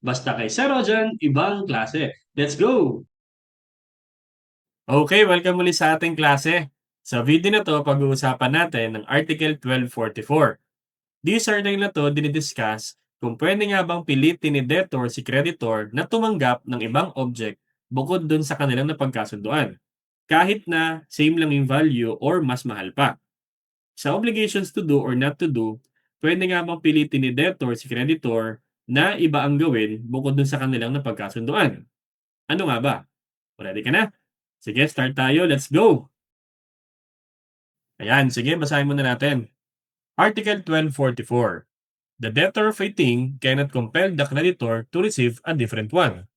Basta kay Sir Rojan, ibang klase. Let's go! Okay, welcome muli sa ating klase. Sa video na 'to, pag-uusapan natin ang Article 1244. This article na 'to dini-discuss kung puwede nga bang pilitin ni debtor si creditor na tumanggap ng ibang object bukod dun sa kanilang napagkasunduan, kahit na same lang yung value or mas mahal pa. Sa obligations to do or not to do, puwede nga bang pilitin ni debtor si creditor na iba ang gawin bukod dun sa kanilang napagkasunduan? Ano nga ba? Ready ka na? Sige, start tayo. Let's go! Ayan, sige, basahin muna natin. Article 1244. The debtor of a thing cannot compel the creditor to receive a different one,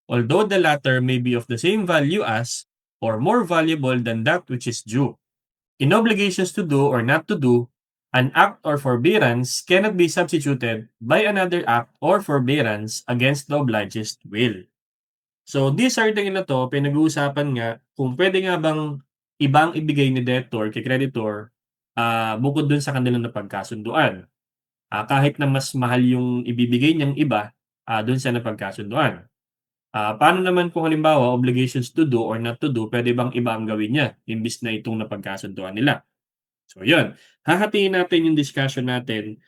although the latter may be of the same value as or more valuable than that which is due. In obligations to do or not to do, an act or forbearance cannot be substituted by another act or forbearance against the obliged will. So, this article na 'to pinag-uusapan nga kung puwede nga bang ibang ibigay ni debtor kay creditor, bukod dun sa kanilang napagkasunduan. Kahit na mas mahal yung ibibigay niyang iba, dun sa napagkasunduan. Paano naman kung halimbawa obligations to do or not to do, puwede bang iba ang gawin niya imbes na itong napagkasunduan nila? So yun, hahatiin natin yung discussion natin,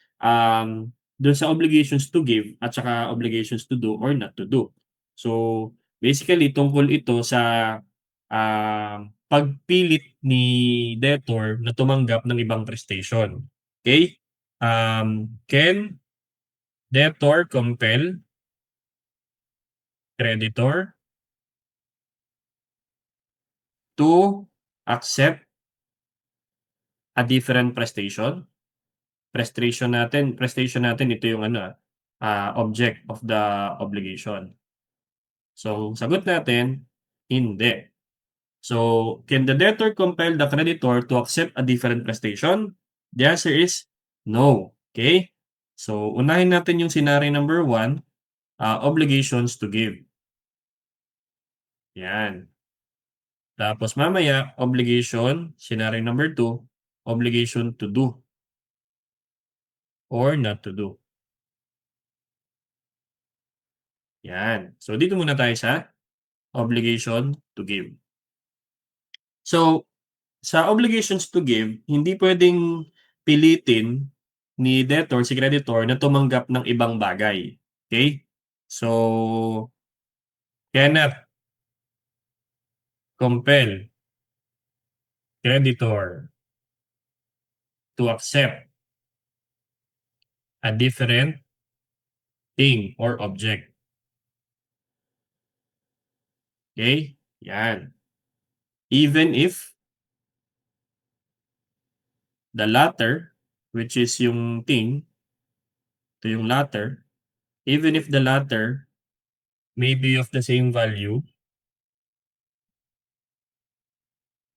dun sa obligations to give at saka obligations to do or not to do. So, basically tungkol ito sa, pagpilit ni debtor na tumanggap ng ibang prestation, okay? Can debtor compel creditor to accept a different prestation? Prestation natin ito yung ano, object of the obligation. So, sagot natin, hindi. So, can the debtor compel the creditor to accept a different prestation? The answer is no. Okay? So, unahin natin yung scenario number 1, obligations to give. Yan. Tapos mamaya, obligation, scenario number 2, obligation to do or not to do. Yan. So, dito muna tayo sa obligation to give. So, sa obligations to give, hindi puwedeng pilitin ni debtor si creditor na tumanggap ng ibang bagay, okay? So, cannot compel creditor to accept a different thing or object, okay? Yan. Even if the latter, which is yung thing, ito yung latter, even if the latter may be of the same value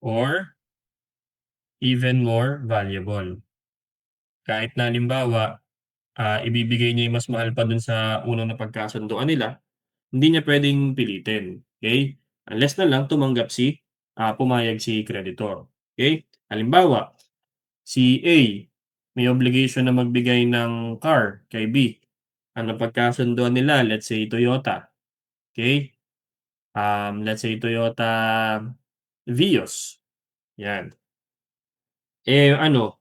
or even more valuable. Kahit na halimbawa, ibibigay niya yung mas mahal pa dun sa unang napagkasunduan nila, hindi niya puwedeng pilitin, okey? Unless na lang pumayag si creditor, okey? Halimbawa, si A may obligation na magbigay ng car kay B. Ang napagkasunduan nila, let's say Toyota, okey? Let's say Toyota Vios, 'yan. Ano,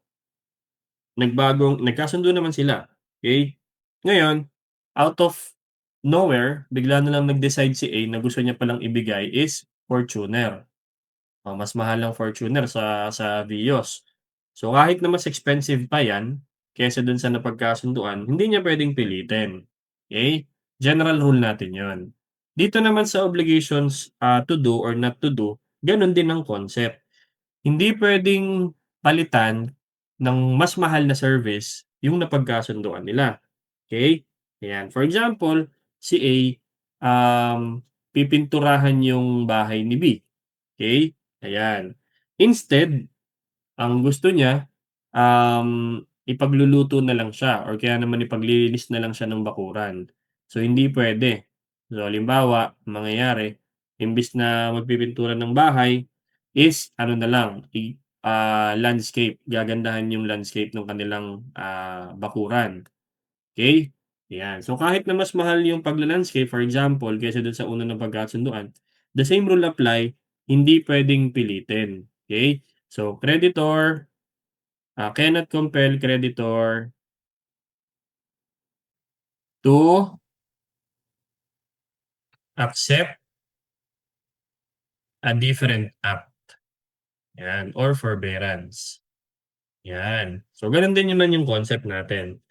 nagkasundo naman sila, okey? Ngayon, out of nowhere, bigla na lang nag-decide si A na gusto niya palang ibigay is Fortuner. Mas mahal ang Fortuner sa Vios. So, kahit na mas expensive pa 'yan, kaysa dun sa napagkasunduan, hindi niya puwedeng pilitin, okey? General rule natin 'yon. Dito naman sa obligations, to do or not to do, gano'n din ang concept. Hindi puwedeng palitan ng mas mahal na service yung napagkasunduan nila, okey? Ayan, for example, si A, pipinturahan yung bahay ni B, okey? Ayan. Instead, ang gusto niya, ipagluluto na lang siya or kaya naman ipaglilinis na lang siya ng bakuran. So, hindi puwede. So, halimbawa, ang mangyayari, imbes na magpipintura ng bahay is ano na lang, landscape, gagandahan yung landscape nung kanilang, bakuran, okey? Yan. So kahit na mas mahal yung pagla-landscape, for example, kaysa dun sa una ng pagkasunduan, the same rule apply, hindi pwedeng pilitin. Okay? So creditor cannot compel creditor to accept a different act. Yan, or forbearance. Yan. So ganun din naman yung concept natin.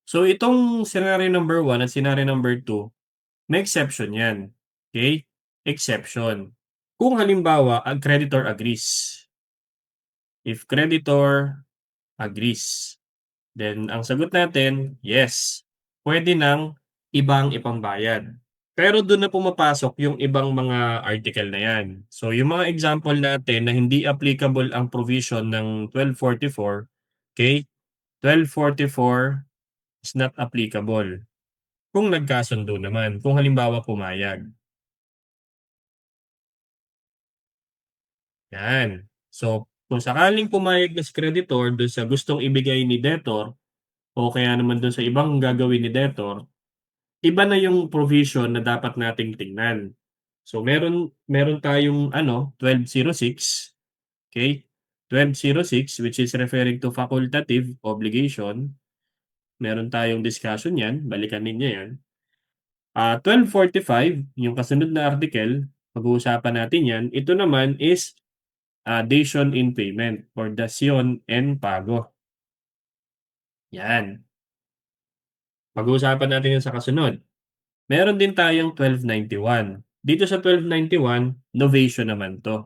So itong scenario number 1 at scenario number 2, may exception yan. Okay? Exception. Kung halimbawa, ang creditor agrees. If creditor agrees, then ang sagot natin, yes, pwede nang ibang ipambayad. Pero dun na pumapasok yung ibang mga article na yan. So yung mga example natin na hindi applicable ang provision ng 1244, okay? 1244 is not applicable kung nagkasundo naman, kung halimbawa pumayag. Yan. So, kung sakaling pumayag na si creditor dun sa gustong ibigay ni debtor o kaya naman dun sa ibang gagawin ni debtor, iba na yung provision na dapat nating tingnan. So, meron tayong 1206, okay? 1206 which is referring to facultative obligation. Meron tayong discussion yan, balikan ninyo yan. 1245, yung kasunod na article, pag-uusapan natin yan. Ito naman is dation in payment or dasyon en pago. Yan. Pag-uusapan natin yan sa kasunod. Meron din tayong 1291. Dito sa 1291, novation naman to.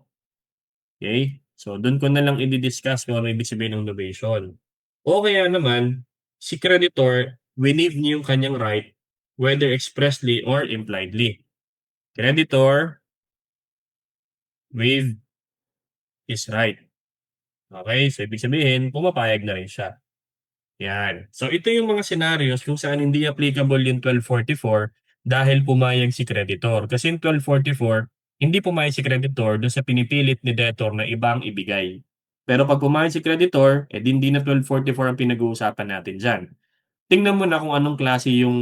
Okay? So, doon ko na lang i-discuss kung ano ibig sabihin ng novation. O kaya naman, si creditor, waive niya yung kanyang right whether expressly or impliedly. Creditor, waive his right. Okay? So, ibig sabihin, pumapayag na rin siya. Yan. So, ito yung mga scenarios kung saan hindi applicable yung 1244 dahil pumayag si creditor. Kasi yung 1244, hindi pumayag si creditor doon sa pinipilit ni debtor na ibang ibigay. Pero pag pumayag si creditor, hindi na 1244 ang pinag-uusapan natin dyan. Tingnan mo na kung anong klase yung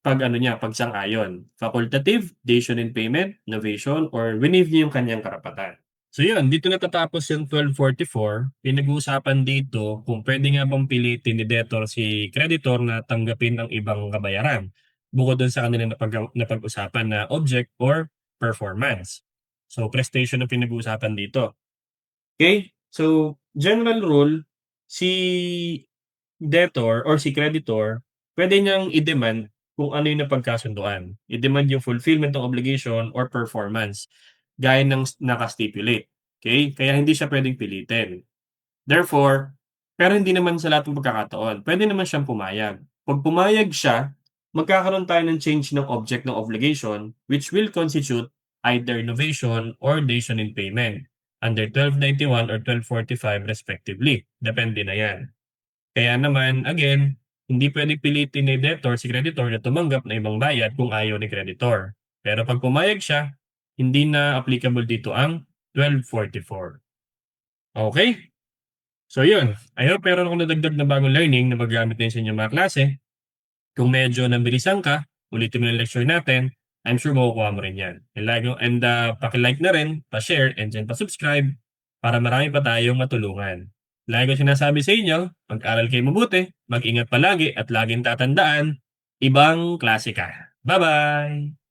pagsang-ayon. Facultative, dation in payment, novation, or waive niya yung kanyang karapatan. So yun, dito natatapos yung 1244. Pinag-uusapan dito kung pwede nga bang pilitin ni debtor si creditor na tanggapin ang ibang kabayaran bukod dun sa kanila napag-usapan na object or performance. So prestation ang pinag-uusapan dito. Okay? So general rule, si debtor or si creditor, pwede niyang i-demand kung ano yung napagkasunduan. I-demand yung fulfillment ng obligation or performance gaya ng naka-stipulate. Okay? Kaya hindi siya pwedeng pilitin. Therefore, pero hindi naman sa lahat ng pagkakataon, pwede naman siyang pumayag. Pag pumayag siya, magkakaroon tayo ng change ng object ng obligation which will constitute either novation or dation in payment under 1291 or 1245 respectively. Depende na yan. Kaya naman, again, hindi pwedeng pilitin ni debtor si creditor na tumanggap na ibang bayad kung ayaw ni creditor. Pero pag pumayag siya, hindi na applicable dito ang 1244. Okay? So yun, I hope meron akong nadagdag na bagong learning na magamit din sa inyong mga klase. Kung medyo nabilisan ka, ulitin mo yung lecture natin, I'm sure makukuha mo rin yan. Paki-like na rin, pa-share, and then pa-subscribe para marami pa tayong matulungan. Lagi ko sinasabi sa inyo, mag-aral kayo mabuti, mag-ingat palagi at laging tatandaan, ibang klase ka. Bye-bye!